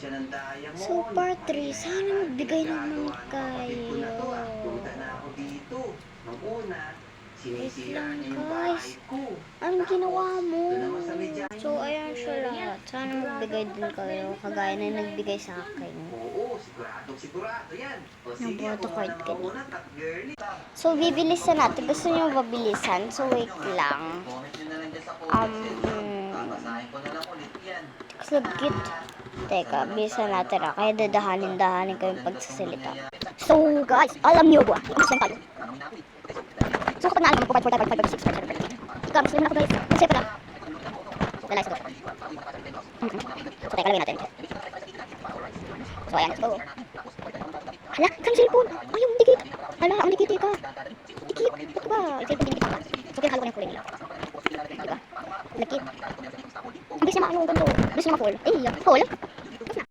siya ng diamond. So, part 3, sana magbigay naman kayo. Punta na ako dito. Nung una, sinisira lang, niya yung guys. bahay ko. Anong ginawa mo? Doon naman sa medya. So, ayan siya lahat. Sana magbigay din kayo. Kagaya na nagbigay sa akin. Oo, sigurado yan. O sige, Naboto ako card na ka mauna, top girly. So, bibilisan natin. Gusto nyo mabilisan? So, wait lang. Comment nyo na lang dyan sa comment section. Babasahin ko na lang ulit yan. Saglit. Teka, bilisan natin kaya dadahanin-dahanin ko yung pagsasalita. So, guys, alam nyo ba? Yung isang talo. So, kapag naalam ko, 5, 4, 5, 5, 6, 7, 8. Ikaw, gusto nyo na ako guys. Kasi pa lang. So, guys, ito. So, teka, lagyan natin. So, ayan, let's go. Hala, saan cellphone? Ay, yung dikit. Hala, ang dikit, teka. Dikit. Diba? Yung cellphone din dikit. So, pinahalo ko na yung kulay nila. Diba? Dikit. Ang bilis niya maano ganito. Bilis niya ma-fall. Eh, fall.